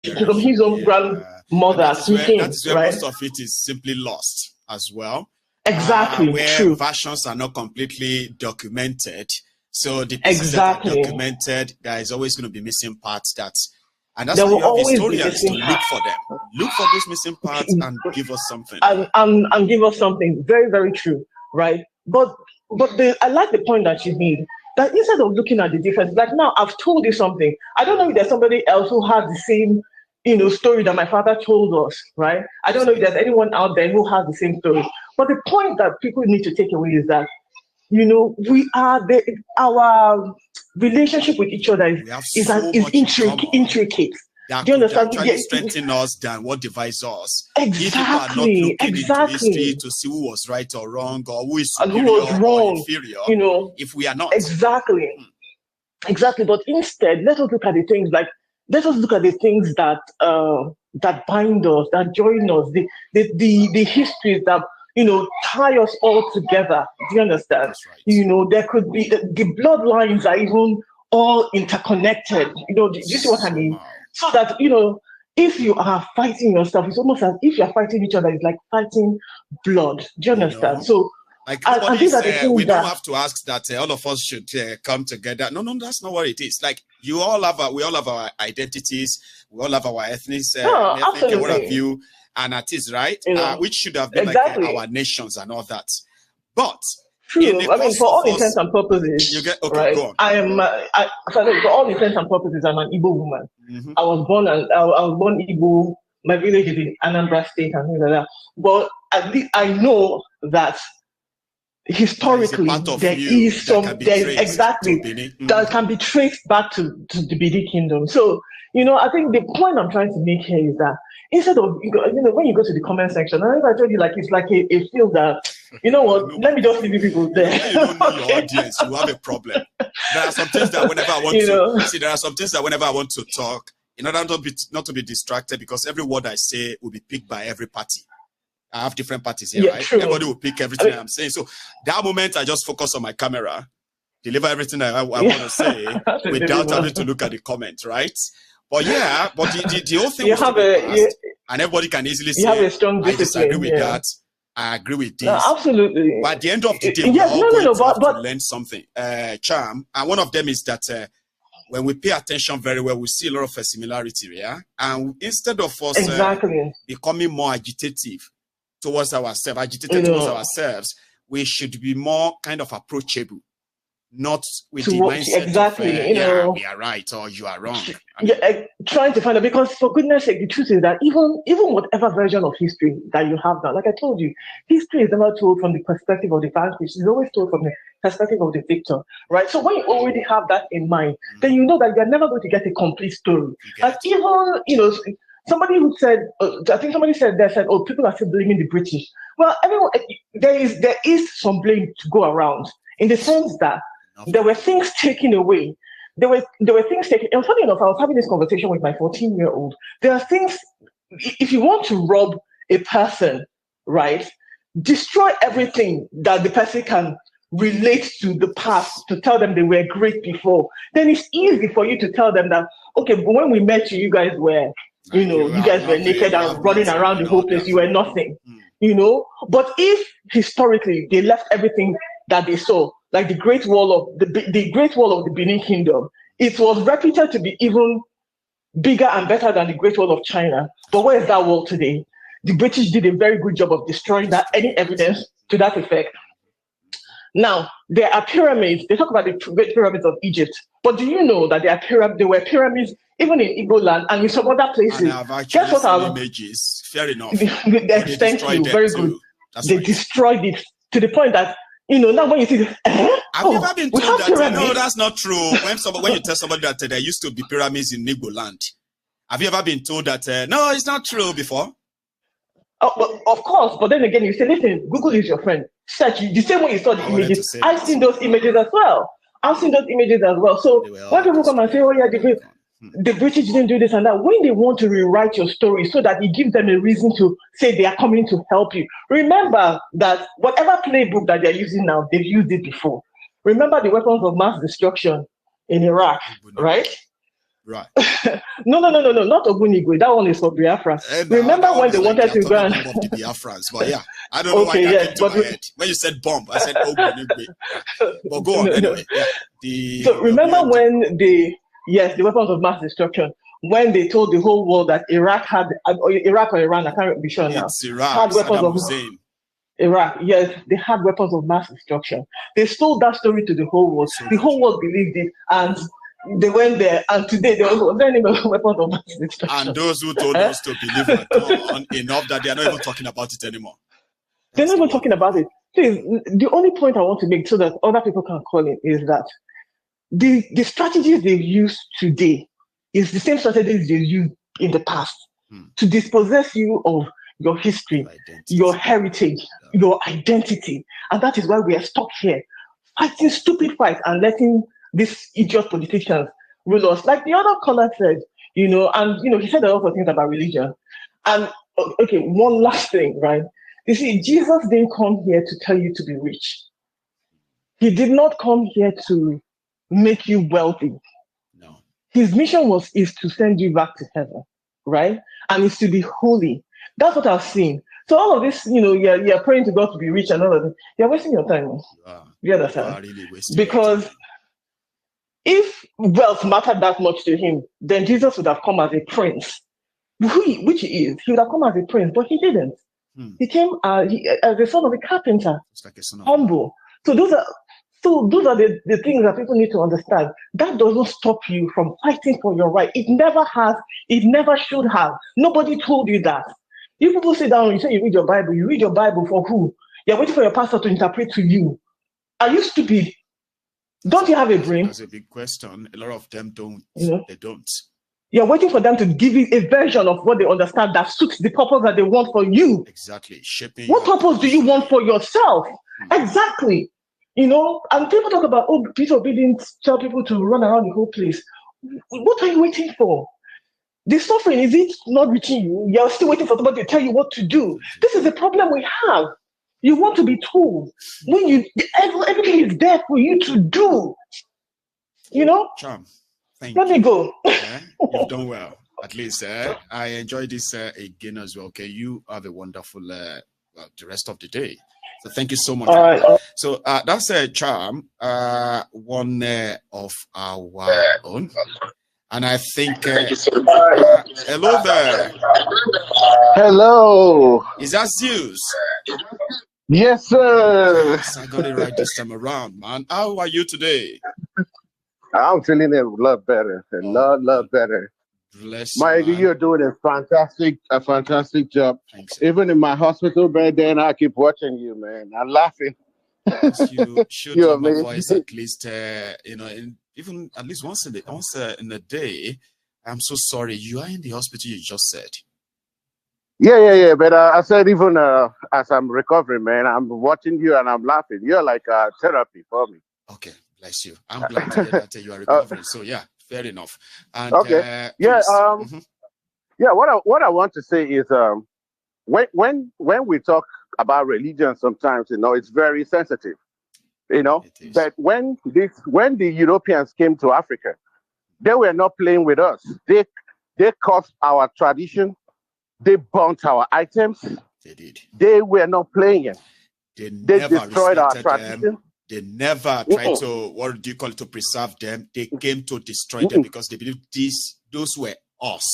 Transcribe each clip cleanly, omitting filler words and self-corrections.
from his own grandmother to him, that is where right? most of it is simply lost as well. Exactly, where true. versions are not completely documented. So the pieces that are documented, there is always going to be missing parts and that's why you have historians to look for them. Look for those missing parts and give us something. And give us something. Very, very true, right? But I like the point that you made, that instead of looking at the difference, like now I've told you something. I don't know if there's somebody else who has the same, story that my father told us, right? I don't know if there's anyone out there who has the same story. But the point that people need to take away is that, we are our relationship with each other is intricate. That do you could understand? actually strengthen us than what divides us. Exactly. If people are not looking into history to see who was right or wrong, or who is superior or inferior, if we are not. Exactly. But instead, let us look at the things that that bind us, that join us, the histories that tie us all together. Do you understand? That's right. There could be the bloodlines are even all interconnected. Do you see what I mean? So that if you are fighting yourself, it's almost as if you're fighting each other. It's like fighting blood. Do you understand? So, like these are the things we don't have to ask that all of us should come together. No, that's not what it is. Like we all have our identities, we all have our ethnic what have you, and that is right, which should have been like our nations and all that. But true. I mean, for all intents and purposes, you get okay. Right? Go on. For all intents and purposes, I'm an Igbo woman. Mm-hmm. I was born Igbo. My village is in Anambra State and things like that. But at least I know that historically there is that can be traced back to the Benin Kingdom. So I think the point I'm trying to make here is that instead of when you go to the comment section, I told you it's like a field that let me just leave people there. You don't know your audience, you have a problem. There are some things that whenever I want to talk, in order not to be distracted, because every word I say will be picked by every party. I have different parties here, right? True. Everybody will pick everything I'm saying. So that moment, I just focus on my camera, deliver everything I want to say without having to look at the comment, right? But the whole thing was and everybody can easily say, I disagree with that. I agree with this. No, absolutely. But at the end of the day, we're all going to learn something. Charm. And one of them is that when we pay attention very well, we see a lot of similarity, yeah? And instead of us becoming more agitative towards ourselves, we should be more kind of approachable. Not with the mindset of, we are right or you are wrong. Trying to find out, because for goodness sake, the truth is that even whatever version of history that you have now, like I told you, history is never told from the perspective of the vanquished. It's always told from the perspective of the victor, right? So when you already have that in mind, then you know that you're never going to get a complete story. Like even, somebody who said, I think somebody said, oh, people are still blaming the British. Well, everyone, there is some blame to go around, in the sense that there were things taken away. There were things taken. And funny enough, I was having this conversation with my 14-year-old. There are things, if you want to rob a person, right, destroy everything that the person can relate to the past, to tell them they were great before. Then it's easy for you to tell them that, okay, but when we met you, you guys were, you guys were naked and running around the whole place. You were nothing, But if historically they left everything that they saw, like the Great Wall of the Benin Kingdom, it was reputed to be even bigger and better than the Great Wall of China. But where is that wall today? The British did a very good job of destroying any evidence to that effect. Now, there are pyramids. They talk about the Great Pyramids of Egypt. But do you know that there were pyramids even in Igbo land and in some other places? And I've actually seen images. Fair enough. Thank you. Very good. They destroyed it to the point that, now when you see this, have you ever been told that? No, that's not true. When you tell somebody that there used to be pyramids in Igbo land, have you ever been told that? No, it's not true before. Oh, well, of course, but then again, you say, listen, Google is your friend. Search the same way you saw the images. I've seen those images as well. So when people come and say, oh yeah, the British didn't do this and that, when they want to rewrite your story so that it gives them a reason to say they are coming to help you, remember that whatever playbook that they're using now, they've used it before. Remember the weapons of mass destruction in Iraq, right? Right. No, not Ogunigwe. That one is for Biafra. Remember when they wanted to go and bomb of the Biafrans, but yeah, I don't know why that came to my head. When you said bomb, I said Ogunigwe. But go on anyway. Yeah. So remember when the weapons of mass destruction, when they told the whole world that Iraq or Iran, I can't be sure now, it's Iraq, had weapons Saddam of Hussein. Iraq, yes, they had weapons of mass destruction. They told that story to the whole world. The whole world believed it, and they went there. And today, there was any weapons of mass destruction. And those who told us to believe are gone enough that they are not even talking about it anymore. They're not even talking about it. Please, the only point I want to make so that other people can call in is that the strategies they've used today is the same strategies they used in the past to dispossess you of your history, your heritage, your identity. And that is why we are stuck here, fighting stupid fights and letting these idiot politicians rule us. Like the other caller said, and he said a lot of things about religion. And okay, one last thing, right? You see, Jesus didn't come here to tell you to be rich. He did not come here to make you wealthy. No. His mission is to send you back to heaven, right? And it's to be holy. That's what I've seen. So all of this, you're praying to God to be rich and all of that. You're wasting your time. You understand? Really because if wealth mattered that much to him, then Jesus would have come as a prince, which he is. He would have come as a prince, but he didn't. He came as the son of a carpenter, like a son of humble. So those are the things that people need to understand. That doesn't stop you from fighting for your right. It never has. It never should have. Nobody told you that. You people sit down and you say you read your Bible. You read your Bible for who? You're waiting for your pastor to interpret to you. Are you stupid? Don't you have a brain? That's a big question. A lot of them don't. They don't. You're waiting for them to give you a version of what they understand that suits the purpose that they want for you. Exactly. Shaping. What purpose do you want for yourself? Exactly. And people talk about, Peter Obi didn't tell people to run around the whole place. What are you waiting for? The suffering, is it not reaching you? You're still waiting for somebody to tell you what to do. This is the problem we have. You want to be told when everything is there for you to do. Charm. Let me go. You've done well. At least I enjoyed this again as well. Okay, you have a wonderful the rest of the day. So thank you so much. All right. So that's a Charm, one of our own. And I think hello there. Hello. Is that Zeus? Yes, sir. Yes, I got it right this time around, man. How are you today? I'm feeling a lot better. A lot better. Bless Mike, you, you're doing a fantastic job. Thanks. Even in my hospital bed, then I keep watching you, man. I'm laughing. You should hear my voice at least, even at least once in a day. I'm so sorry. You are in the hospital. You just said. Yeah. But I said even as I'm recovering, man, I'm watching you and I'm laughing. You're like therapy for me. Okay, bless you. I'm glad to hear that you are recovering. So yeah, fair enough. And okay, yeah, yeah. What I want to say is when we talk about religion, sometimes it's very sensitive. But when the Europeans came to Africa, they were not playing with us. They caused our tradition. They burnt our items. They did. They were not playing it. They destroyed our tradition. They never tried to, what do you call it, to preserve them. They came to destroy them because they believed those were us.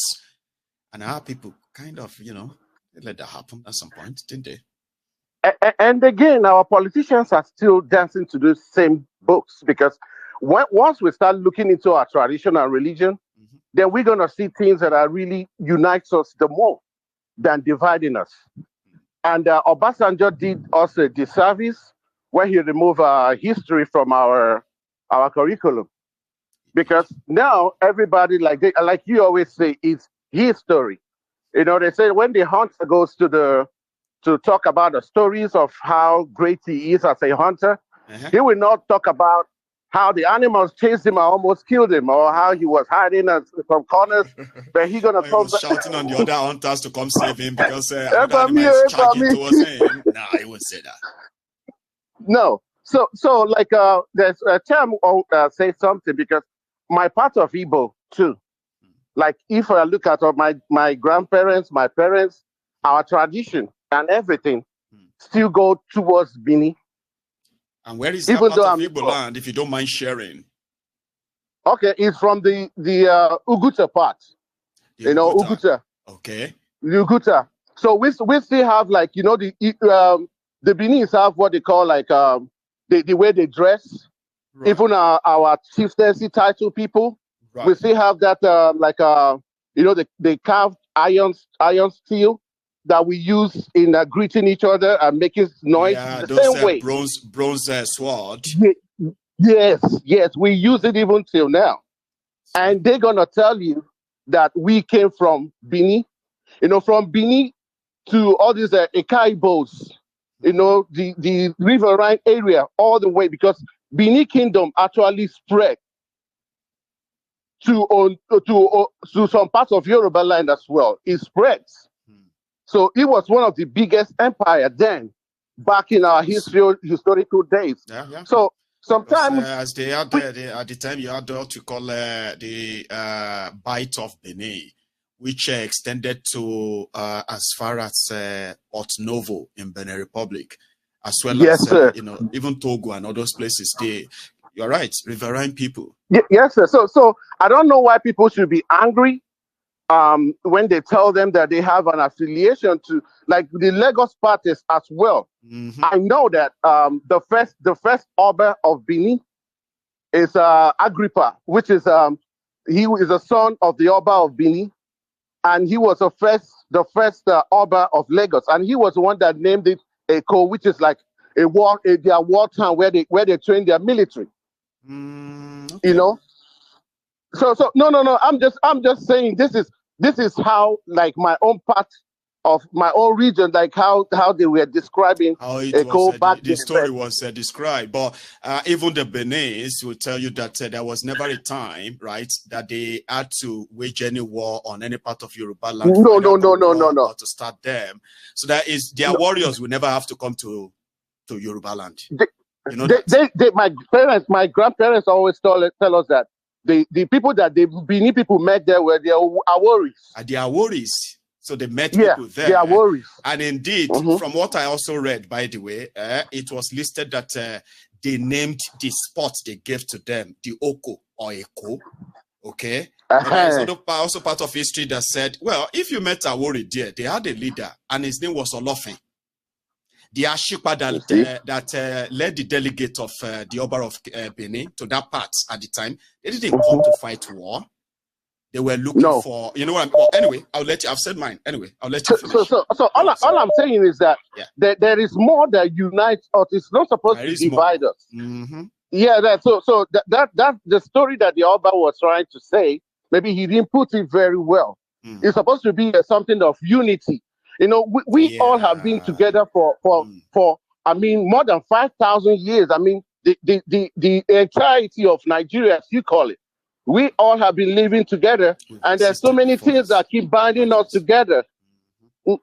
And our people kind of, they let that happen at some point, didn't they? And again, our politicians are still dancing to those same books because once we start looking into our tradition and religion, then we're going to see things that are really unites us the more than dividing us. And Obasanjo did us a disservice when he removed history from our curriculum. Because now everybody, like you always say, is history. They say when the hunter goes to talk about the stories of how great he is as a hunter, he will not talk about how the animals chased him and almost killed him, or how he was hiding from corners. But he's gonna come shouting on the other hunters to come save him because animals charging towards him. Nah, he wouldn't say that. No. So there's a term say something because my part of Igbo too. Like if I look at my grandparents, my parents, our tradition and everything still go towards Benin. And where is that part of Igbo land, if you don't mind sharing? Okay, it's from the Uguta part. The Uguta. Okay. The Uguta. So we still have, like, the Beninese have what they call, like, the way they dress. Right. Even our chieftaincy title people, right. We still have that, they carved iron steel that we use in greeting each other and making noise. Yeah, the those same way. bronze sword. Yes, we use it even till now. And they're gonna tell you that we came from Benin, from Benin to all these Ekaibos, the riverine area, all the way, because Benin Kingdom actually spread to some parts of Yoruba land as well. It spreads. So it was one of the biggest empire then, back in our historical days. Yeah. So sometimes, as they are there, at the time you had what you call the Bight of Benin, which extended to as far as Port Novo in Benin Republic, as well as even Togo and all those places. You're right, riverine people. Yes, sir. So I don't know why people should be angry when they tell them that they have an affiliation to, like, the Lagos parties as well. I know that the first Oba of Benin is Agrippa, which is he is a son of the Oba of Benin, and he was the first Oba of Lagos, and he was the one that named it Eko, which is like their war town where they train their military. Okay. So no. I'm just saying this is how, like, my own part of my own region, like how they were describing how it was, the story was described. But even the Beninese will tell you that there was never a time, right, that they had to wage any war on any part of Yoruba land. No. Or to start them. So that is, their warriors will never have to come to Yoruba land. My grandparents always tell us that the people that the Benin people met there were their Aworis. The Aworis. So they met people there. The Aworis. And indeed, from what I also read, by the way, it was listed that they named the spot they gave to them the Oko or Eko. Okay. And there's also part of history that said, well, if you met Awori there, they had a leader and his name was Olofen. The Ashikpa that led the delegate of the Oba of Benin to that part at the time, they didn't come to fight war. They were looking for, well, anyway, I've said mine. Anyway, I'll let you finish. So all I'm saying is that there is more that unites us. It's not supposed to divide us. Yeah, that's the story that the Oba was trying to say. Maybe he didn't put it very well. It's supposed to be something of unity. We all have been together for more than 5,000 years. I mean, the entirety of Nigeria, as you call it. We all have been living together, and there's so many things that keep binding us together.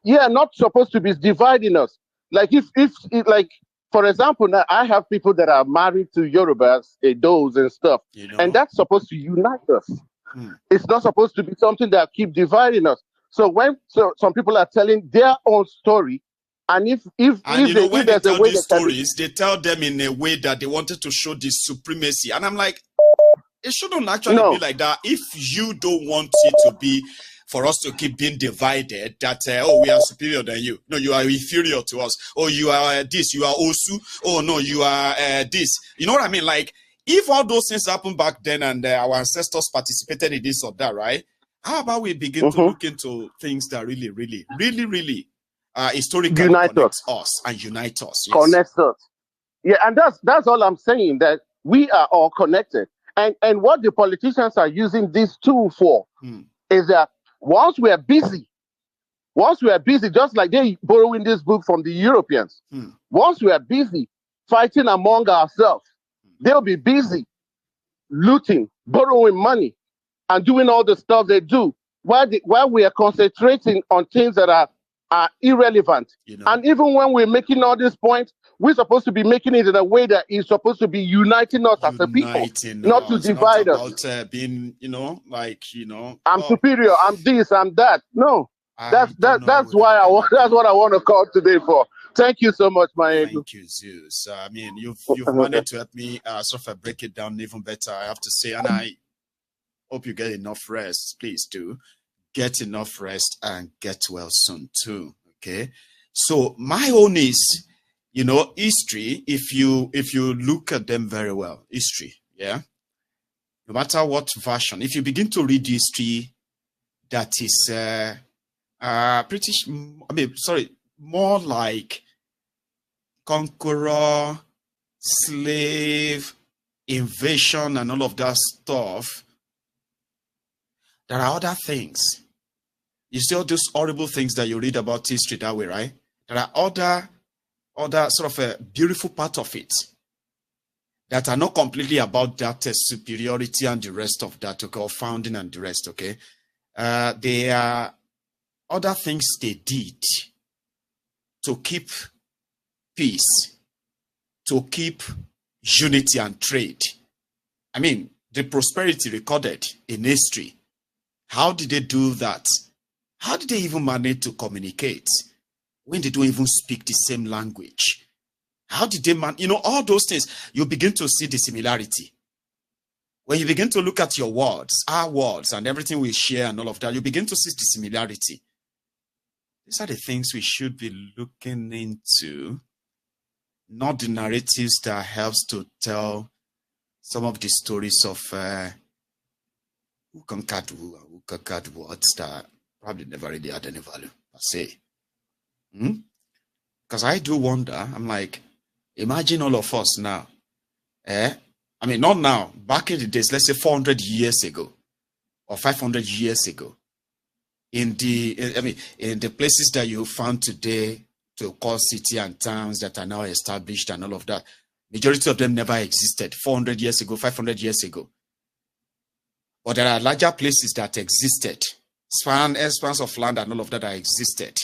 Yeah, not supposed to be dividing us. Like if for example, now I have people that are married to Yorubas, Edos and stuff, and that's supposed to unite us. It's not supposed to be something that keep dividing us. So when some people are telling their own story, and when they tell these stories, they tell them in a way that they wanted to show this supremacy, and I'm like, it shouldn't actually be like that. If you don't want it to be for us to keep being divided, that we are superior than you. No, you are inferior to us. Oh, you are this, you are Osu. Oh no, you are this. You know what I mean? Like, if all those things happened back then and our ancestors participated in this or that, right? How about we begin to look into things that really, really, really, really historically connect us and unite us? Yes. Connect us. Yeah, and that's all I'm saying, that we are all connected. And what the politicians are using this tool for is that once we are busy, just like they borrowing this book from the Europeans, once we are busy fighting among ourselves, they'll be busy looting, borrowing money, and doing all the stuff they do, while we are concentrating on things that are are irrelevant. And even when we're making all these points, we're supposed to be making it in a way that is supposed to be uniting us as a people, not to divide us. Being, I'm superior, I'm this, I'm that. No, that's why that's what I want to call today for. Thank you so much, my. Thank you, Zeus. I mean, you've managed to help me sort of break it down even better, I have to say, and I hope you get enough rest. Please do get enough rest and get well soon too. Okay. So my own is, history. If you look at them very well, history, yeah. No matter what version, if you begin to read history, that is more like conqueror, slave, invasion, and all of that stuff. There are other things. You see all those horrible things that you read about history that way, right? There are other sort of a beautiful part of it that are not completely about that superiority and the rest of that, okay, or founding and the rest, okay? There are other things they did to keep peace, to keep unity and trade. I mean, the prosperity recorded in history. How did they do that? How did they even manage to communicate when they don't even speak the same language? How did they all those things, you begin to see the similarity. When you begin to look at your words, our words, and everything we share and all of that, you begin to see the similarity. These are the things we should be looking into, not the narratives that helps to tell some of the stories of who conquered who and who conquered what that probably never really had any value, per se. Because I do wonder, I'm like, imagine all of us now. I mean, not now, back in the days, let's say 400 years ago or 500 years ago, in the places that you found today to call city and towns that are now established and all of that, majority of them never existed 400 years ago, 500 years ago. But there are larger places that existed, expanse of land and all of that existed.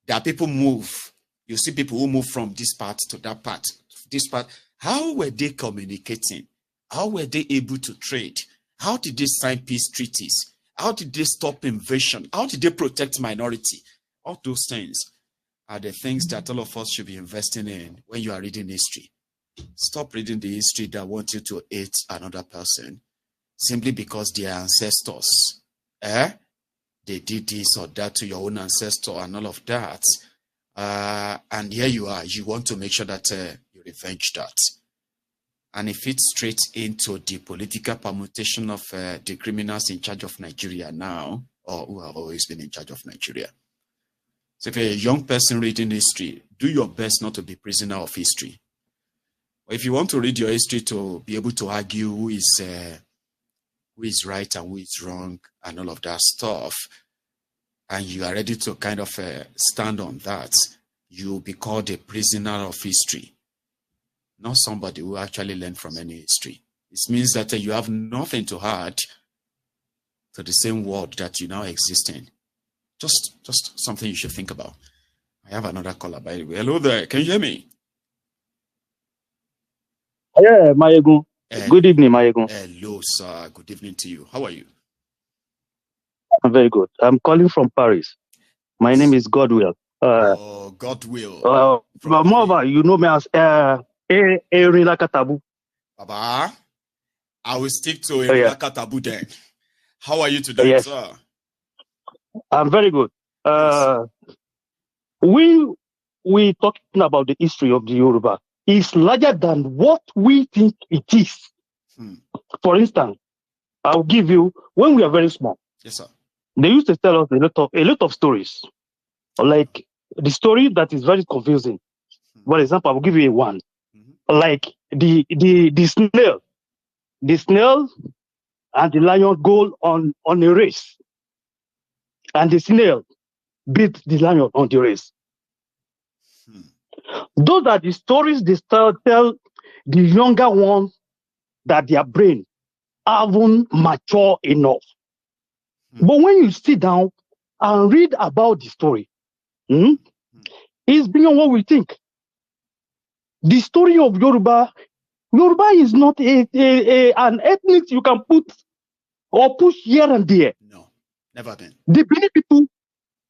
There are people move. You see people who move from this part to that part, this part. How were they communicating? How were they able to trade? How did they sign peace treaties? How did they stop invasion? How did they protect minority? All those things are the things that all of us should be investing in when you are reading history. Stop reading the history that wants you to hate another person simply because their ancestors, they did this or that to your own ancestor and all of that. And here you are, you want to make sure that you revenge that. And it fits straight into the political permutation of the criminals in charge of Nigeria now, or who have always been in charge of Nigeria. So if you're a young person reading history, do your best not to be prisoner of history. Or if you want to read your history to be able to argue who is right and who is wrong and all of that stuff, and you are ready to kind of stand on that, you'll be called a prisoner of history, not somebody who actually learned from any history. It means that you have nothing to add to the same world that you now exist in. Just something you should think about. I have another caller, by the way. Hello there. Can you hear me? Yeah, Mayegun. Good evening, Mayegun. Hello, sir. Good evening to you. How are you? I'm very good. I'm calling from Paris. My name is Godwill. Godwill. Moreover, you know me as Erila Katabu. Baba, I will stick to Erila Katabu then. How are you today, sir? I'm very good. We talking about the history of the Yoruba. It's larger than what we think it is. For instance, I'll give you, when we are very small, yes, sir, they used to tell us a lot of stories. Like the story that is very confusing. For example, I will give you one. Like the snail. The snail and the lion go on a race. And the snail beat the lion on the race. Those are the stories they tell the younger ones that their brain haven't matured enough. But when you sit down and read about the story, is beyond what we think. The story of Yoruba is not an ethnic you can put or push here and there. No, never been. The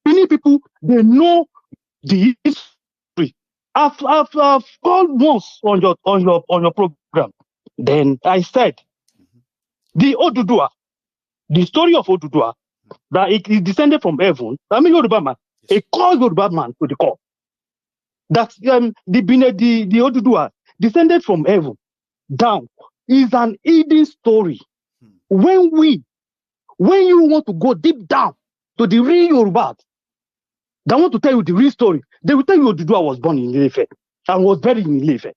Benin people, they know the history. I've called once on your program. Then I said the Odudua, the story of Odudua, that it descended from heaven. I mean Yoruba man, a called Yoruba man to the call. That the Odudua descended from heaven down is an hidden story. When you want to go deep down to the real Yoruba, they want to tell you the real story. They will tell you Odudua was born in Ile-Ife and was buried in Ile-Ife.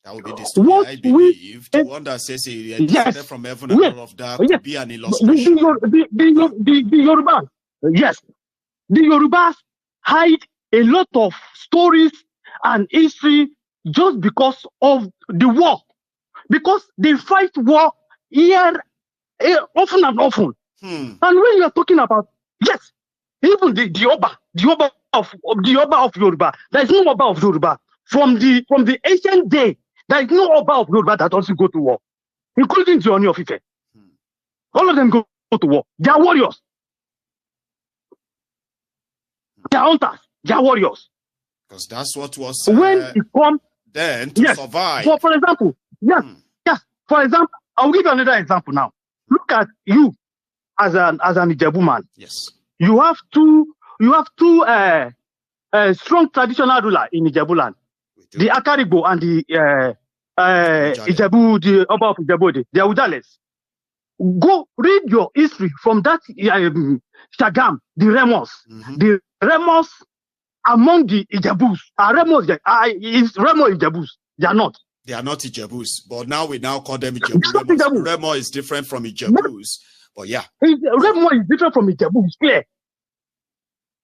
That would be the story. I believe the one that says he descended from heaven and all of that could be an illustration. The Yoruba, yes, the Yorubas hide a lot of stories and history just because of the war, because they fight war here often and often. And when you are talking about, yes, even the Oba of Yoruba, there is no Oba of Yoruba from the ancient day. There is no Oba of Yoruba that doesn't go to war, including the Oni of Ife. All of them go to war. They are warriors. They are hunters. They are warriors. Because that's what was when it comes then to survive. For example, yes. For example, I'll give you another example now. Look at you as an Ijebu man. Yes. You have two strong traditional ruler in Ijebu land. The Akarigbo and the Ijebu, the Oba of Ijebu, the Udales. Go read your history from that Shagam, the Remos. The Remos among the Ijebus. Is Remo Ijebus? They are not. They are not Ijebus, but now we call them Ijebus. Remo is different from Ijebus. But yeah. Remo is different from Ijebu, it's clear.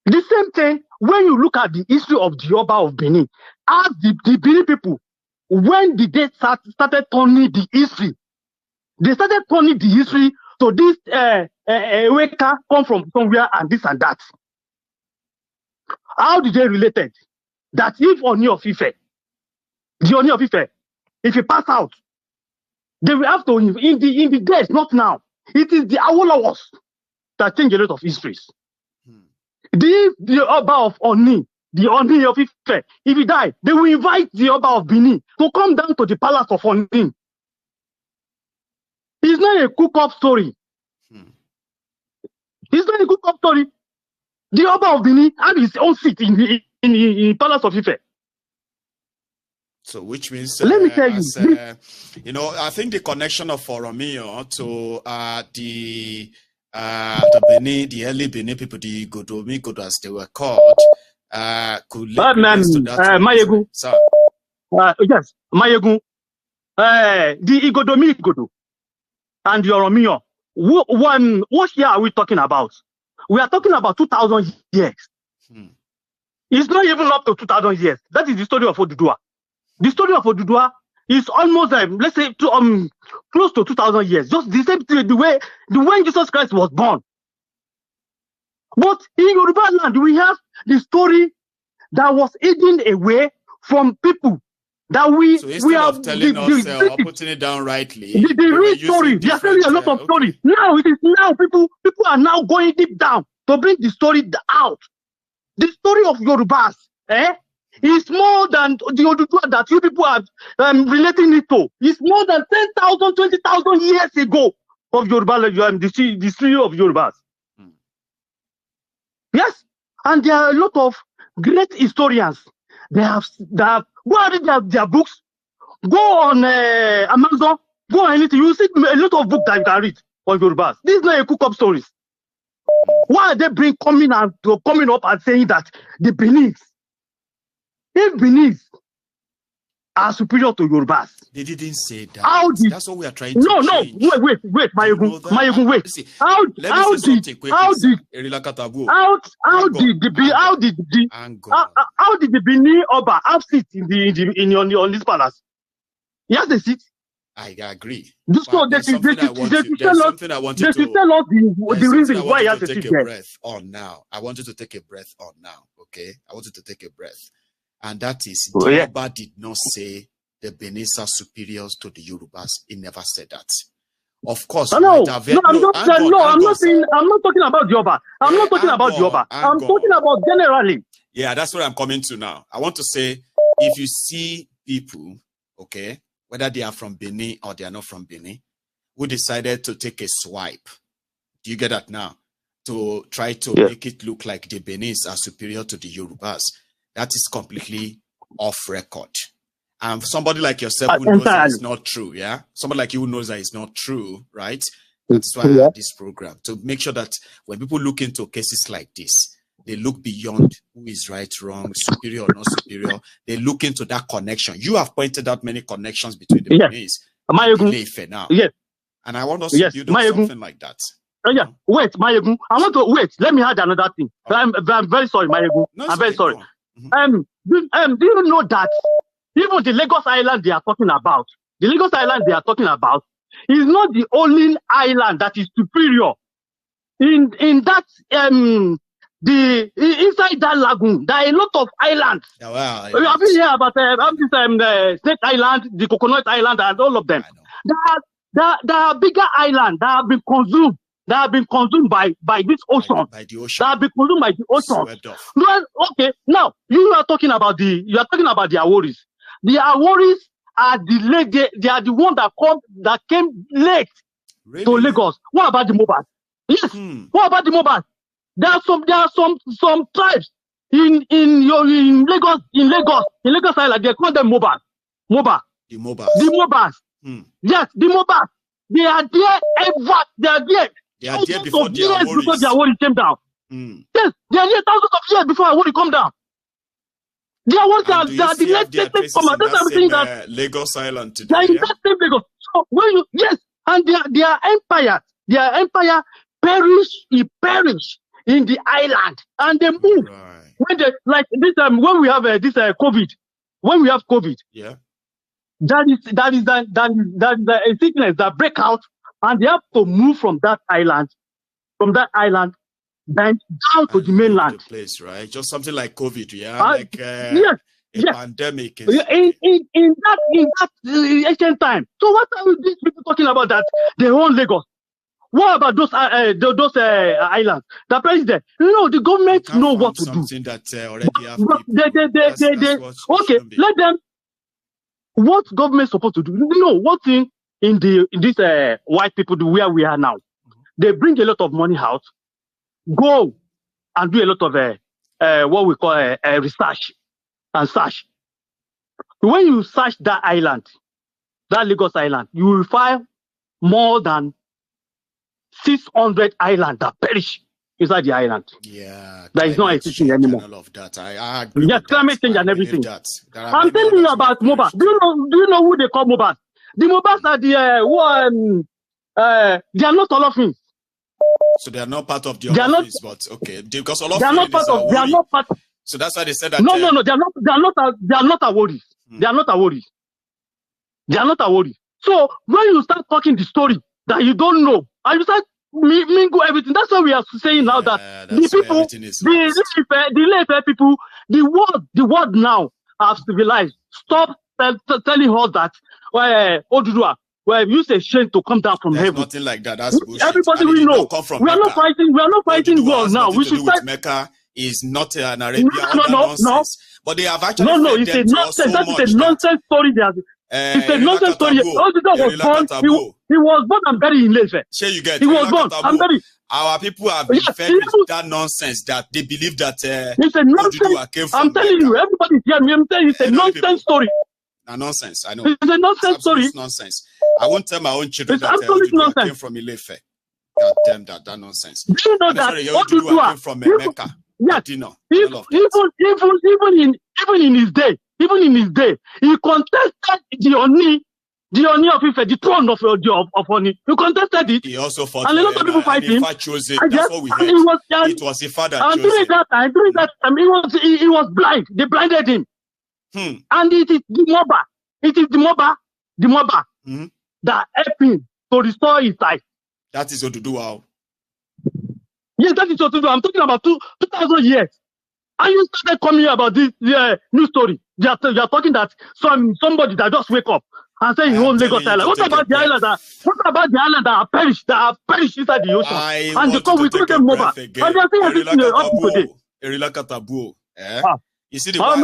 The same thing, when you look at the history of the Oba of Benin, as the Benin people, when did they started turning the history? They started turning the history to this Eweka come from somewhere and this and that. How did they relate it? That if Oni of Ife, the Oni of Ife, if he pass out, they will have to, in the days, not now. It is the Awolowas that change a lot of histories. The Oba of Oni, the Oni of Ife, if he died, they will invite the Oba of Benin to come down to the palace of Oni. It's not a cook-up story. It's not a cook-up story. The Oba of Benin had his own seat in the palace of Ife. So, which means, let me tell you, I think the connection of Oromio to the Benin, the early Benin people, the Godo as they were called, could lead to that. Mayegu. Yes, Mayegu. The Igodo and the Oromio. What year are we talking about? We are talking about 2,000 years. It's not even up to 2,000 years. That is the story of Odudua. The story of Odudua is almost, let's say, close to 2,000 years. Just the same thing, the way Jesus Christ was born. But in Yoruba land, we have the story that was hidden away from people. That we are telling us or putting it down rightly. The real story. They are telling a lot of stories. Now it is people are now going deep down to bring the story out. The story of Yorubas, is more than the Odudua that you people are relating it to. It's more than 10,000, 20,000 years ago of Yoruba, the history of Yorubas. Yes, and there are a lot of great historians. They have go and read their books. Go on Amazon. Go on anything. You see a lot of books that you can read on Yorubas. This is not a cook-up stories. Why are they coming up and saying that the Benin, if Benin are superior to Yorubas? They didn't say that. That's what we are trying to change. Wait, Mayegun, wait. See, how did the Benin Oba have seat on this palace? He has a seat. I agree. So there's something I want you to tell us the reason why he has to take a breath on now. I want you to take a breath on now. Okay, I want you to take a breath, and that is the Yoruba did not say the Benin are superiors to the Yorubas. He never said that. Of course, I'm not talking about Yoruba. I'm not talking about Yoruba. I'm talking about generally. Yeah, that's what I'm coming to now. I want to say, if you see people, okay, whether they are from Benin or they are not from Benin, who decided to take a swipe, do you get that now? To try to make it look like the Benis are superior to the Yorubas. That is completely off record. And somebody like yourself who knows that it's not true, yeah? Somebody like you who knows that it's not true, right? That's why I have this program, to make sure that when people look into cases like this, they look beyond who is right, wrong, superior or not superior. They look into that connection. You have pointed out many connections between the Benis and Ife now. Yes. And I want us to build up something like that. Wait, Mayegun. I want to wait. Let me add another thing. I'm very sorry, Mayegun. I'm very sorry. Do you know that even the Lagos Island they are talking about, is not the only island that is superior. In that inside that lagoon, there are a lot of islands. Have you heard about Snake Island, the Coconut Island, and all of them? There are bigger islands that have been consumed. That have been consumed by this ocean. By the ocean. That have been consumed by the ocean. Well, okay, now you are talking about the Aworis. The Aworis are they are the one that came late to Lagos. What about the Mobas? Yes. What about the Mobas? There are some tribes in Lagos Island. They call them Mobas. The Mobas. Yes, the Mobas. They are there They are there before the Aworis. Because the Aworis came down. Yes, they are there thousands of years before Aworis come down. The Aworis are the latest come out. That's everything that Lagos Island today. They are in that same Lagos. So and their empire perished in the island, and they move when they like this when we have this COVID. When we have COVID, that is a sickness that break out, and they have to move from that island, then down to the mainland. The place, right? Just something like COVID, pandemic. In that ancient time. So what are these people talking about that they own Lagos? What about those islands? The president, the government know what to do. Something that already have okay, let them. What government supposed to do? What thing in this white people do where we are now? They bring a lot of money out, go and do a lot of what we call research and search. When you search that island, that Lagos Island, you will find more than 600 islands that perish inside the island. Yeah, that is not existing anymore. All of that. I agree. Yes, climate change and everything. I'm telling you about Mobas. Do you know who they call Mobas? The Mobas are they are not Olofins. So they are not part of the Olofins, but okay, because Olofins they are not part of. They are not part. So that's why they said that. No, they are not. They are not Aworis. They are not Aworis. They are not Aworis. So when you start talking the story that you don't know, and you start mingle everything, that's why we are saying now that the people, the later people, the world now have civilized. Stop telling us that Odudua, you say shame to come down from heaven. Nothing like that. That's bullshit. Everybody will know. We are not fighting. We are not fighting war now. We should start. Mecca is not an Arabian nonsense. But they have actually it's a nonsense. That is a nonsense story. It's a nonsense story. Odudua was born. He was born and buried in Ilefe. He was born and buried. Our people have been fed with that nonsense that they believe that it's a nonsense. I'm telling you, everybody here. I'm telling you, it's a nonsense story. Nonsense. I know. It's a nonsense story. Nonsense. I won't tell my own children that I came from Ilefe. God damn that nonsense. Do you know that Odudua came from Mecca? Yes. Even in his day, he contested the Oni of Ife, the throne of Oni. He contested it. He also fought, and a lot of people fight him. Chose it. That's what we heard. It was the father. And during that time, he was blind. They blinded him. And it is the Moba. The Moba that helped him to restore his life. That is Oduduwa. Yes, that is Oduduwa. I'm talking about 2,000 years. And you started coming here about this new story. You are talking that somebody that just wake up and say he owns Lagos Island. What about the island that have perished inside the ocean? And we couldn't get over. And they are saying everything up today. You see we are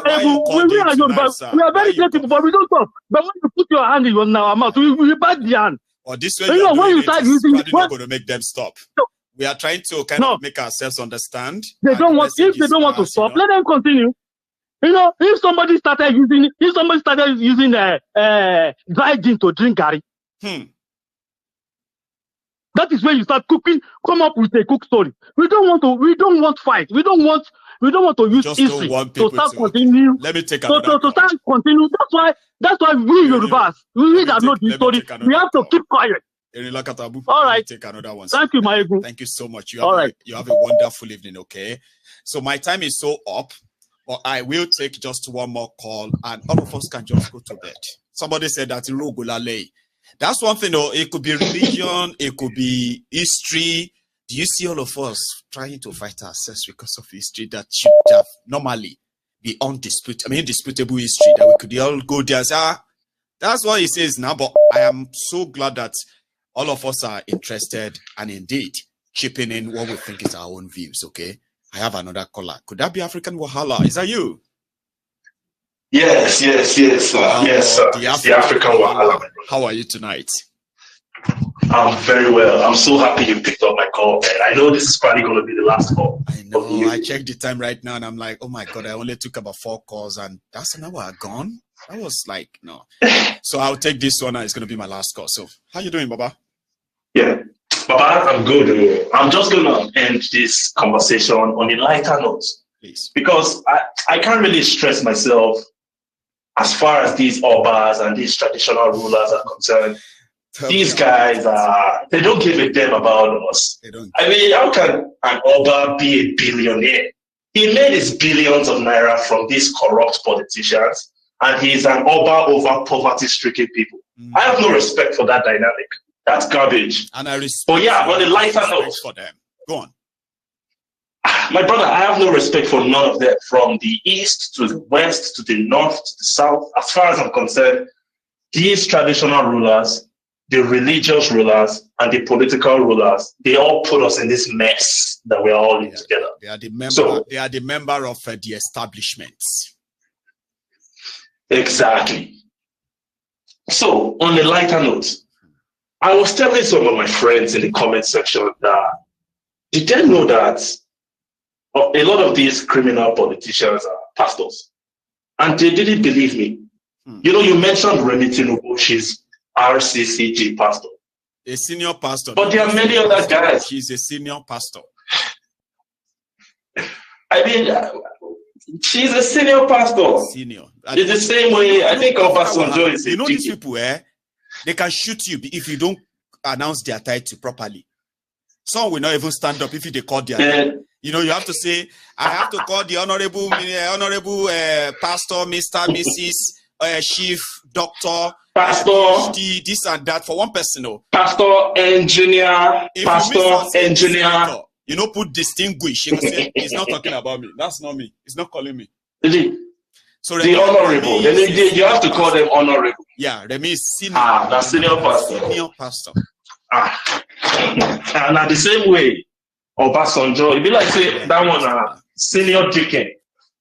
very creative, but we don't talk. But when you put your hand in our mouth, we bite the hand. Or this way, when you start using it, not going to make them stop. No. We are trying to kind of make ourselves understand. They don't want. If they don't want to stop, let them continue. If somebody started using dry gin to drink garri, that is when you start cooking. Come up with a cook story. We don't want fight. We don't want to use history to start continue. Let me take another to start continue. That's why we Yorubas, we that know the story, we have to keep quiet. All right. Take another one. Thank you, my ego. Thank you so much. You have a wonderful evening. Okay. So my time is so up, but I will take just one more call, and all of us can just go to bed. Somebody said that that's one thing. Though, it could be religion, it could be history. Do you see all of us trying to fight ourselves because of history that should have normally be indisputable history that we could all go there and say, that's what he says now. But I am so glad that all of us are interested and indeed chipping in what we think is our own views, okay? I have another caller. Could that be African Wahala? Is that you? Yes, yes, sir. The African Wahala. How are you tonight? I'm very well. I'm so happy you picked up my call, man. I know this is probably going to be the last call. I know. I checked the time right now and I'm like, oh my God, I only took about 4 calls and that's an hour gone. I was like, no. So I'll take this one and it's going to be my last call. So how you doing, Baba? Yeah, Baba, I'm good. I'm just going to end this conversation on a lighter note. Please. Because I can't really stress myself as far as these Obas and these traditional rulers are concerned. These guys they don't give a damn about us. They don't. I mean, how can an Oba be a billionaire? He made his billions of naira from these corrupt politicians, and he's an Oba over poverty-stricken people. I have no respect for that dynamic. That's garbage. And I respect. But yeah, on a lighter note, for them. Go on. My brother, I have no respect for none of them, from the east to the west to the north to the south. As far as I'm concerned, these traditional rulers, the religious rulers, and the political rulers, they all put us in this mess that we're all in together. They are the member of the establishment. Exactly. So, on a lighter note, I was telling some of my friends in the comment section that, did they know that a lot of these criminal politicians are pastors? And they didn't believe me. You know, you mentioned Remi Tinubu, she's RCCG pastor. A senior pastor. But there are many other guys. She's a senior pastor. I mean, she's a senior pastor. Senior. It's the same way, I think Obasanjo is a You know these people, they can shoot you if you don't announce their title properly. Some will not even stand up if they call their name. You know, you have to say, I have to call the honorable pastor, Mr., Mrs., chief, doctor, pastor, PhD, this and that for one person. Pastor, engineer, engineer. You know, put distinguish. You know, say, he's not talking about me. That's not me. He's not calling me. So the honorable. You have to call them honorable. Yeah, Remi is senior. That's senior pastor. Senior pastor. And at the same way, Obasanjo, it'd be like say that one senior deacon. It'd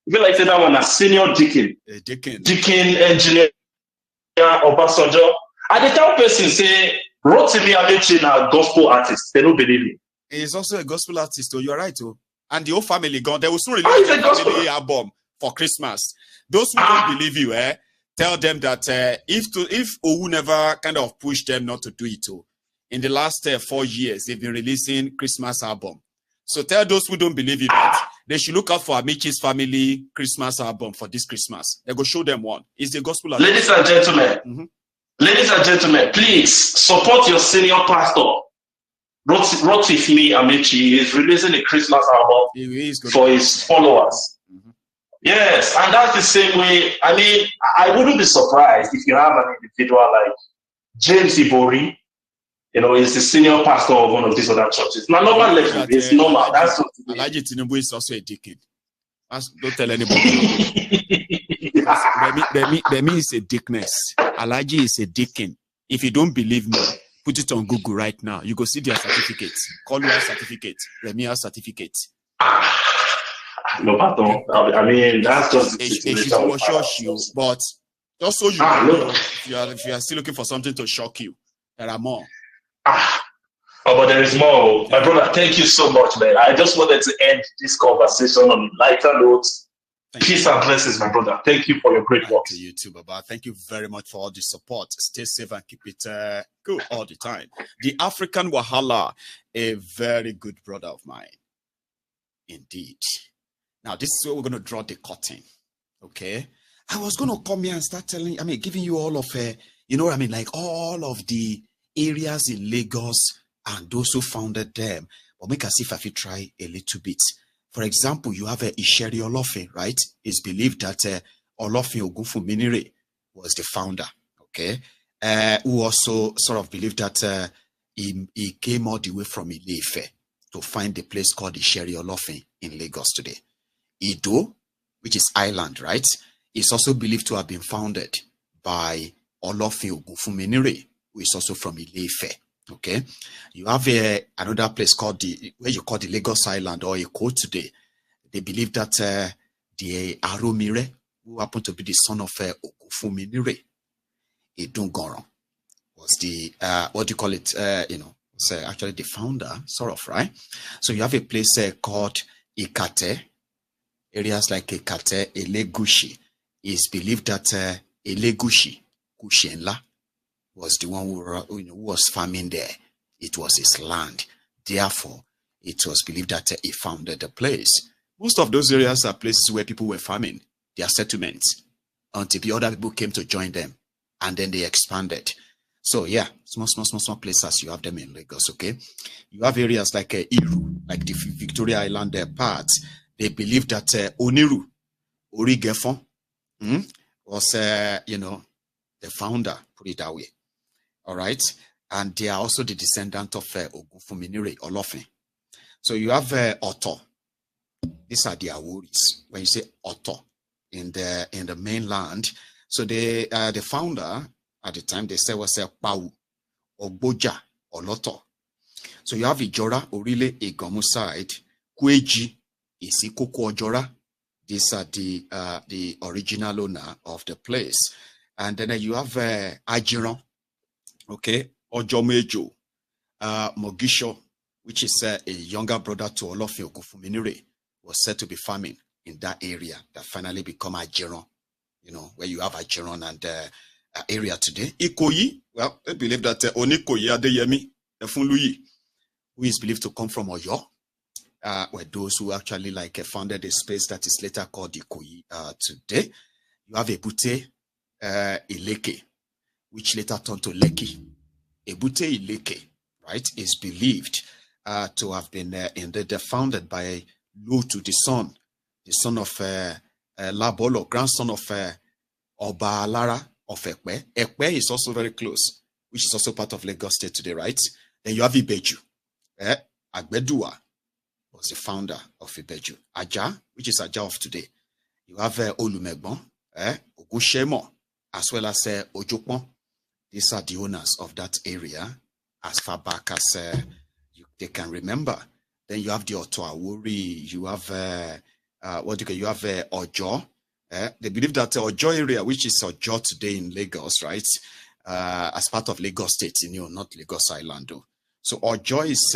be like say that one senior deacon. Deacon engineer Obasanjo. And the town person say Rotimi Amechi na gospel artist. They don't believe him. He's also a gospel artist, oh, you're right, oh. And the whole family gone. They will soon release a family album for Christmas. Those who don't believe you, tell them that if Owu never kind of pushed them not to do it, oh, in the last 4 years, they've been releasing Christmas album. So tell those who don't believe it that they should look out for Amichi's family Christmas album for this Christmas. They go show them one. It's the gospel album. Ladies and gentlemen, please support your senior pastor. Rotimi Amichi is releasing a Christmas album for his followers. Yes, and that's the same way. I mean, I wouldn't be surprised if you have an individual like James Ibori, is the senior pastor of one of these other churches. Now, normal level, it's normal. That's what Alhaji Tinubu is also a deacon. Don't tell anybody. Remi is a deaconess. Alhaji is a deacon. If you don't believe me, put it on Google right now. You go see their certificates. Call your certificate. Remi has certificate. No, pardon. I mean, that's just the situation. But just so you know, if you are still looking for something to shock you, there are more. Oh, but there is more. My brother, thank you so much, man. I just wanted to end this conversation on a lighter note. Peace and blessings, my brother. Thank you for your great work. To you too, Baba. Thank you very much for all the support. Stay safe and keep it good all the time. The African Wahala, a very good brother of mine. Indeed. Now, this is where we're going to draw the curtain. Okay? I was going to come here and start giving you all of, like all of the areas in Lagos and those who founded them. But make us see if I could try a little bit. For example, you have Isheri Olofin, right? It's believed that Olofin Ogunfunminire was the founder, okay? Who also sort of believed that he came all the way from Ile-Ife to find a place called Isheri Olofin in Lagos today. Ido, which is island, right? Is also believed to have been founded by Olofin Ogunfunminire, who is also from Ile-Ife. Okay, you have another place called where you call the Lagos Island or Eko today. They believe that the Aromire, who happened to be the son of Ogunfunminire, Edungoran, was the what do you call it? It's actually the founder, sort of, right? So you have a place called Ikate, areas like Ikate, Elegushi. It's believed that Elegushi, Kushenla, was the one who was farming there. It was his land. Therefore, it was believed that he founded the place. Most of those areas are places where people were farming, their settlements, until the other people came to join them, and then they expanded. So yeah, small places, you have them in Lagos, okay? You have areas like Iru, like the Victoria Island parts. They believe that Oniru, Origefon, was, the founder, put it that way. All right. And they are also the descendant of Ogunfunminire Olofin. So you have Otto. These are the Aworis. When you say Otto in the mainland, so they the founder at the time they said was Pau, Ogboja, Oloto. So you have Ijora, Orile, Igomu side, Kweji, Isikoko Ojora. These are the original owner of the place. And then you have Ajiron. Okay, Ojomejo, Mogisho, which is a younger brother to Olofin Ogunfunminire, was said to be farming in that area that finally become Ajiron, where you have Ajiron and area today. Ikoyi, well, they believe that Onikoyi Adeyemi Efunluyi, who is believed to come from Oyo, were those who actually founded a space that is later called Ikoyi today. You have Ebute Ileke, which later turned to Lekki. Ebute Ileke, right, is believed to have been indeed founded by Lutu, the son of Labolo, grandson of Oba Alara of Ekpe. Ekpe is also very close, which is also part of Lagos State today, right? Then you have Ibeju. Agbedua was the founder of Ibeju. Aja, which is Aja of today. You have Olumegbon, Ogunshemo, as well as Ojokpon. These are the owners of that area as far back as they can remember. Then you have the Oto Awori, you have you have Ojo. They believe that Ojo area, which is Ojo today in Lagos, right? As part of Lagos State, not Lagos Island though. So Ojo used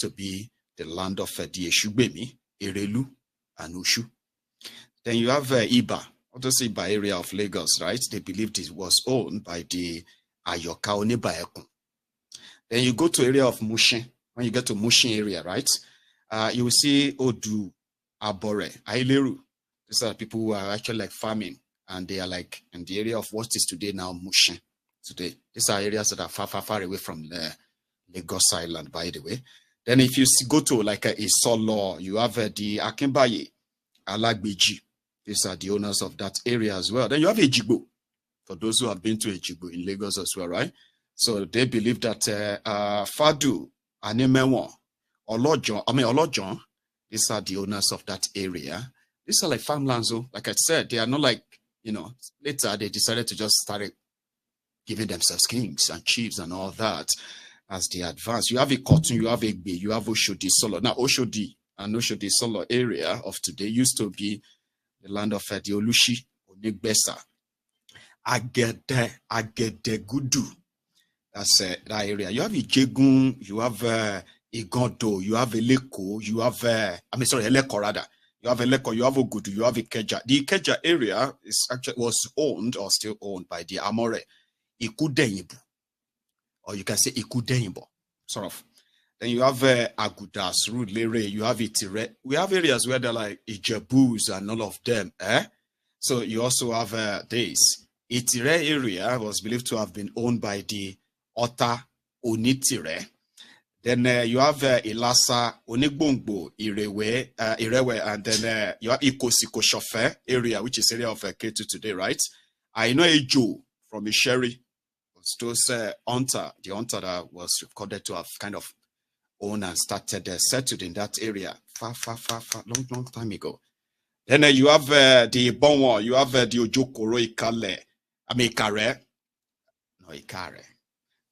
to be the land of the Eshugbemi, Erelu, and Ushu. Then you have Iba. Obviously, by area of Lagos, right? They believed it was owned by the Ayoka Onibaekun. Then you go to area of Mushin. When you get to Mushin area, right? You will see Odu, Abore, Aileru. These are people who are actually farming, and they are in the area of what is today now Mushin. Today, these are areas that are far away from the Lagos Island, by the way. Then if you go to Isolo, you have the Akimbaye, Alagbeji. These are the owners of that area as well. Then you have Ejigbo. For those who have been to Ejigbo in Lagos as well, right? So they believe that Fadu, Animewo, Olojon, these are the owners of that area. These are like farmlands, like I said, they are not like, later they decided to just start giving themselves kings and chiefs and all that as they advance. You have a Cotton, you have a Egbe, you have Oshodi, Solo. Now, Oshodi and Oshodi Solo area of today used to be the land of the Olushi, Onigbesa, Agedegudu. That's that area. You have Ijegun, you have Igondo, you have Eleko, you have, Eleko rather. You have Eleko, you have Ogudu, you have Ikeja. The Ikeja area was owned or still owned by the Amore Ikudenyibu. Or you can say Ikudenyibo, sort of. Then you have Agudas, Rudlere, you have Itire. We have areas where they're like Ijebus and all of them. So you also have this. Itire area was believed to have been owned by the Ota Onitire. Then you have Ilasa, Onigbongbo, Irewe, and then you have Ikosiko Shofe area, which is area of Ketu today, right? I know Ejo from Isheri. Those the hunter that was recorded to have kind of owned and started settled in that area far, long time ago. Then you have the Bonwa, you have the Ojokoro Ikare.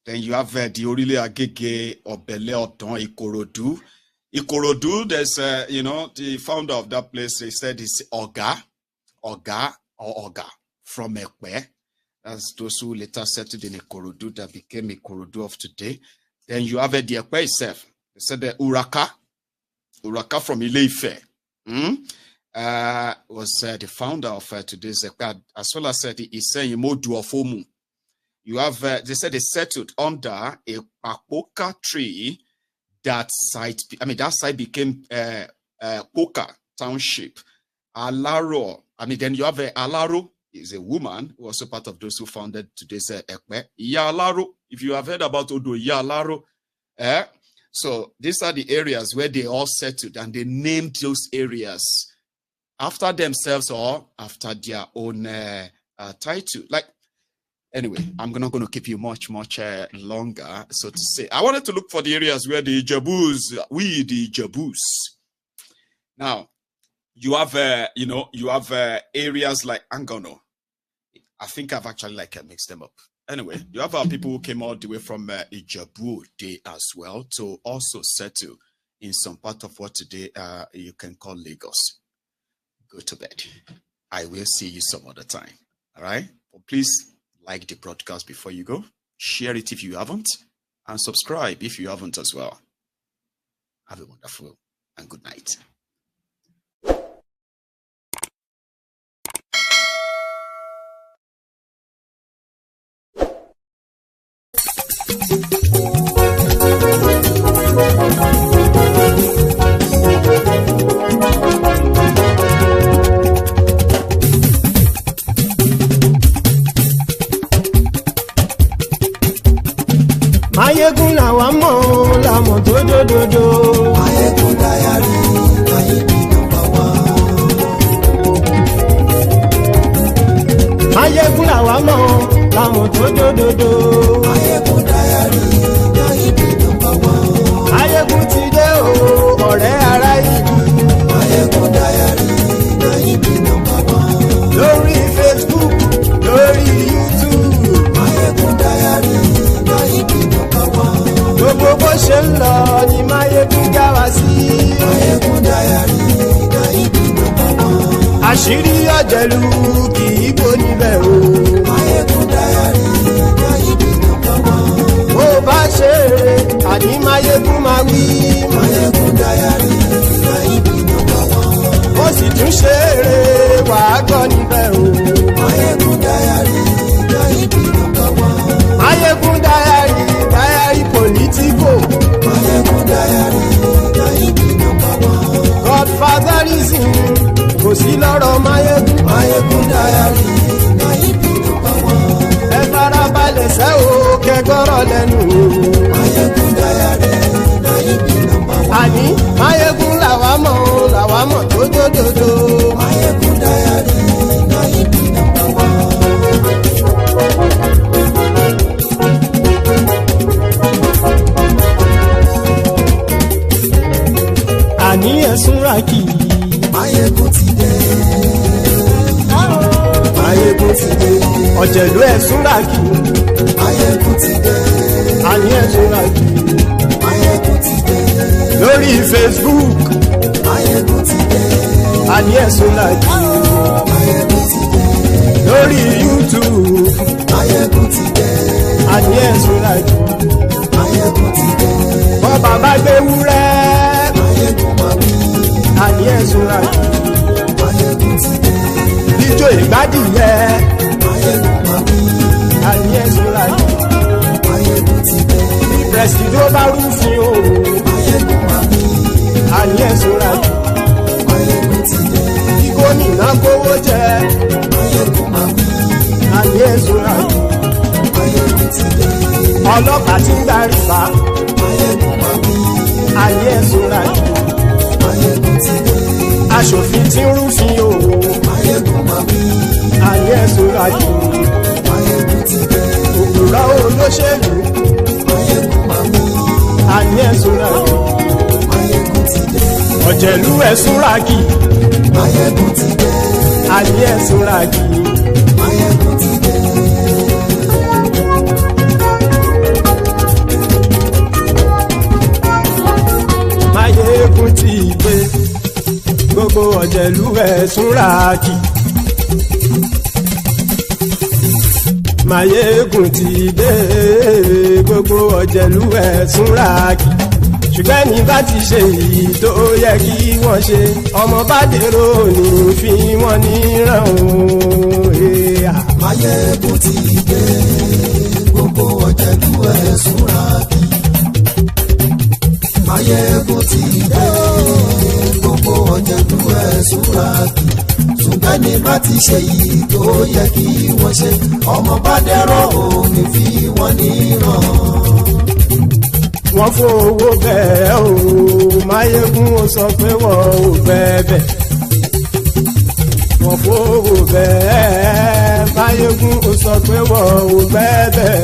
Then you have the Orile Agege Obele Odon Ikorodu. Ikorodu, there's the founder of that place, they said it's Oga from Ekwe. That's those who later settled in Ikorodu that became Ikorodu of today. Then you have the Ekwe itself. They said the Uraka from Ile-Ife was the founder of today's Ekwe, as well as the Isen Imodu of Omu. You have, they said they settled under a Papoka tree. That site became Poka Township. Alaro, then you have Alaro, is a woman who was also part of those who founded today's Ekpe. Alaro, if you have heard about Odo Alaro, so these are the areas where they all settled and they named those areas after themselves or after their own title. Like, anyway, I'm not going to keep you much longer, so to say. I wanted to look for the areas where the Ijebus, the Ijebus. Now, you have, areas like Angono. I think I've actually mixed them up. Anyway, you have our people who came all the way from Ijebu Day as well to also settle in some part of what today you can call Lagos. Go to bed. I will see you some other time. All right? But please, like the broadcast before you go, share it if you haven't, and subscribe if you haven't as well. Have a wonderful and good night. Mayegun làwa mọ̀ làmọ̀ tó dòdòdò. Mayegun dayari Mayebi number one. Mayegun làwa mọ̀ làmọ̀ tó dòdòdò. Mayegun dayari Mayebi number one. Mayegun ti dé o ọ̀rẹ́ ara ìlú. Mayegun dayari Mayebi number one. Lórí Facebook, lórí YouTube. Mayegun dayari Mayebi number one. Gbogbo bó ṣe ń lọ ni Mayegun já wa sí. Mayegun dayari Mayebi number one. Àṣírí ọ̀jẹ̀lú kì í bò níbẹ̀ o. Mayegun dayari Mayebi number one. Bó bá ṣe eré àní Mayegun máa wí. Mayegun dayari Mayebi number one. Ó sì tún ṣe eré wàá gbọ́ níbẹ̀ o. Mayegun dayari Mayebi number one. Mayegun dayari politico. Mayegun dayari Mayebi number one. Godfatherism kò sí lọ́rọ̀ Mayegun. Mayegun dayari Mayebi number one. Ẹ farabalẹ̀ sẹ́ o kẹgbọ́rọ̀ lẹ́nu o. Mayegun dayari Mayebi number one. Àní Mayegun làwa mọ̀ tó dòdòdò. Mayegun dayari Mayebi number one. ẹ̀sùn ràkì. Máyégún ti dé. Máyégún ti dé. Ọ̀jẹ̀lú ẹ̀sùn ràkì. Máyégún ti dé. Àní ẹ̀sùn ràkì. Máyégún ti dé. Lórí Facebook. Máyégún ti dé. Àní ẹ̀sùn ràkì. Máyégún ti dé. Lórí YouTube. Máyégún ti dé. Àní ẹ̀sùn ràkì. Máyégún ti dé. Bọ́ bàbá gbé wúrẹ́. Máyégún máa wí. Àní ẹ̀sùn ràkì. Máyégún ti dé. Ijó ìgbádìyẹ. Máyégún máa wí. Àní ẹ̀sùn ràkì. Máyégún ti dé. Pẹ̀sìdó bá rúfin o. Máyégún máa wí. Àní ẹ̀sùn ràkì. Máyégún ti dé. Gómìnà kówó jẹ. Máyégún máa wí. Àní ẹ̀sùn ràkì. Máyégún ti dé. Ọlọ́pàá tí ń darí bá. Máyégún máa wí. Àní ẹ̀sùn ràkì. Máyégún ti dé. Aṣòfin tí ń rúfin o. Máyégún máa wí. Àní ẹ̀sùn ràkì. Máyégún ti dé. Òpùrọ́ olóṣèlú. Máyégún máa wí. Àní ẹ̀sùn ràkì. Máyégún ti dé. Ọ̀jẹ̀lú ẹ̀sùn ràkì. Máyégún ti dé. Àní ẹ̀sùn ràkì. Máyégún ti dé. Máyégún ti dé. Gbogbo ọ̀jẹ̀lú ẹ̀sùn ràkì. Máyégún ti dé. Gbogbo ọ̀jẹ̀lú ẹ̀sùn ràkì. Ṣùgbọ́n ní bá ti ṣe èyí tó yẹ kí wọ́n ṣe, ọmọ bá dèrò ní fi wọ́n níran o. Máyégún ti dé. Gbogbo ọ̀jẹ̀lú ẹ̀sùn ràkì. Máyégún ti dé. Gbogbo ọ̀jẹ̀lú ẹ̀sùn ràkì. Ṣùgbọ́n ní bá ti ṣe èyí tó yẹ kí wọ́n ṣe, ọmọ bá dèrò ní fi wọ́n níran. Wọ́n fowó bẹ́ẹ̀ o. Máyégún ó sọ pé wọ́n ò bẹ́ẹ̀. Wọ́n fowó bẹ́ẹ̀. Máyégún ó sọ pé wọ́n ò bẹ́ẹ̀.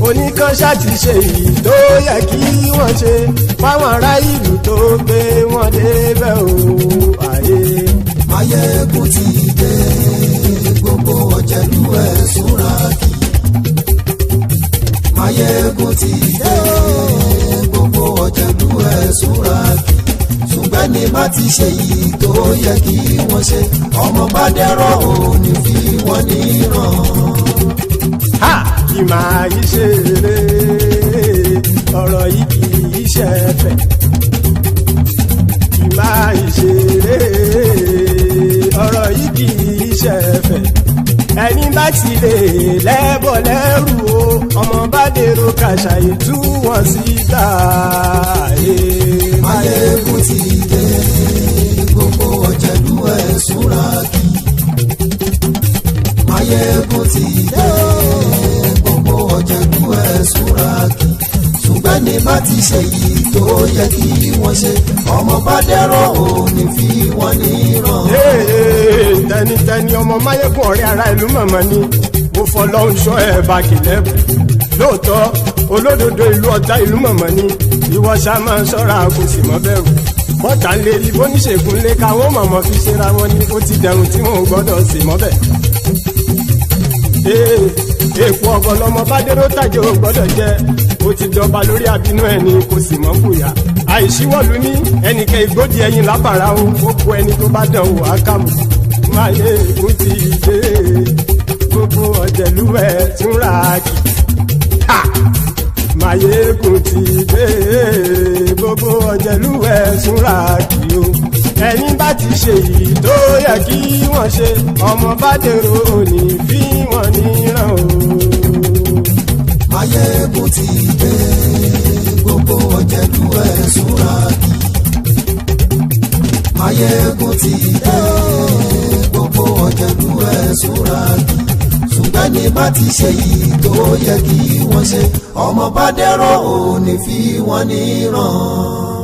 Oníkan ṣáàtì ṣe èyí tó yẹ kí wọ́n ṣe fáwọn ará ìlú tó gbé wọn débẹ̀ o. Ayé. Máyégún ti dé. Gbogbo ọ̀jẹ̀lú ẹ̀sùn ràkì. Máyégún ti dé. Gbogbo ọ̀jẹ̀lú ẹ̀sùn ràkì. Ṣùgbọ́n ní bá ti ṣe yìí tó yẹ kí wọ́n ṣe, ọmọ bá dẹ́rọ̀ ò ní fi wọ́n níran. Ha! Kì máa yí ṣeré, ọ̀rọ̀ yìí kì í ṣẹ̀fẹ̀. Kì máa yí ṣeré, ọ̀rọ̀ yìí kì í ṣẹ̀fẹ̀. Ẹni bá ti lè lẹ́bọ̀ lẹ́rù o, ọmọ bá dèrò kàṣàyè tú wọn síta. Máyégún ti dé. Gbogbo ọ̀jẹ̀lú ẹ̀sùn ràkì. Máyégún ti dé. Gbogbo ọ̀jẹ̀lú ẹ̀sùn ràkì. Ṣùgbọ́n ní bá ti ṣe yìí tó yẹ kí wọ́n ṣe, ọmọ bá dẹ́rọ̀ ò ní fi wọ́n níran. Tẹnitẹni ọmọ Máyégún ọ̀rẹ́ ara ìlú mọ̀mọ́ ni mo fọlọ́hún ṣọ́ ẹ̀ bá kìlẹ́bù. Lóòótọ́ olódodo ìlú ọ̀tá ìlú mọ̀mọ́ ni ìwọ ṣá máa ń ṣọ́ra kò sì mọ́ bẹ̀rù. Bọ́tà ń lè rí bóníṣègùn lé káwọn mọ̀mọ́ fi ṣera wọn ni ó ti dẹrùn tí wọn ò gbọ́dọ̀ sì mọ́ bẹ̀. Èèpo ọ̀gọ̀ lọmọ bá dérò tàjẹ́ ò gbọ́dọ̀ jẹ́. Ó ti jọba lórí àbínú ẹni kò sì mọ́ bùyà. Àìsíwọ́lu ní ẹnìkẹ́ ìgbódì ẹyin lábàrá o. Ó kó ẹni tó bá dán o àkàmù. Máyégún ti dé. Gbogbo ọ̀jẹ̀lú ẹ̀sùn ràkì. Máyégún ti dé. Gbogbo ọ̀jẹ̀lú ẹ̀sùn ràkì o. Ẹni bá ti ṣe yìí tó yẹ kí wọ́n ṣe, ọmọ bá dèrò ní fi wọ́n níran o. Máyégún ti dé. Gbogbo ọ̀jẹ̀lú ẹ̀sùn ràkì. Máyégún ti dé. Gbogbo ọ̀jẹ̀lú ẹ̀sùn ràkì. Ṣùgbọ́n ní bá ti ṣe yìí tó yẹ kí wọ́n ṣe, ọmọ bá dẹ́rọ̀ ò ní fi wọ́n níran.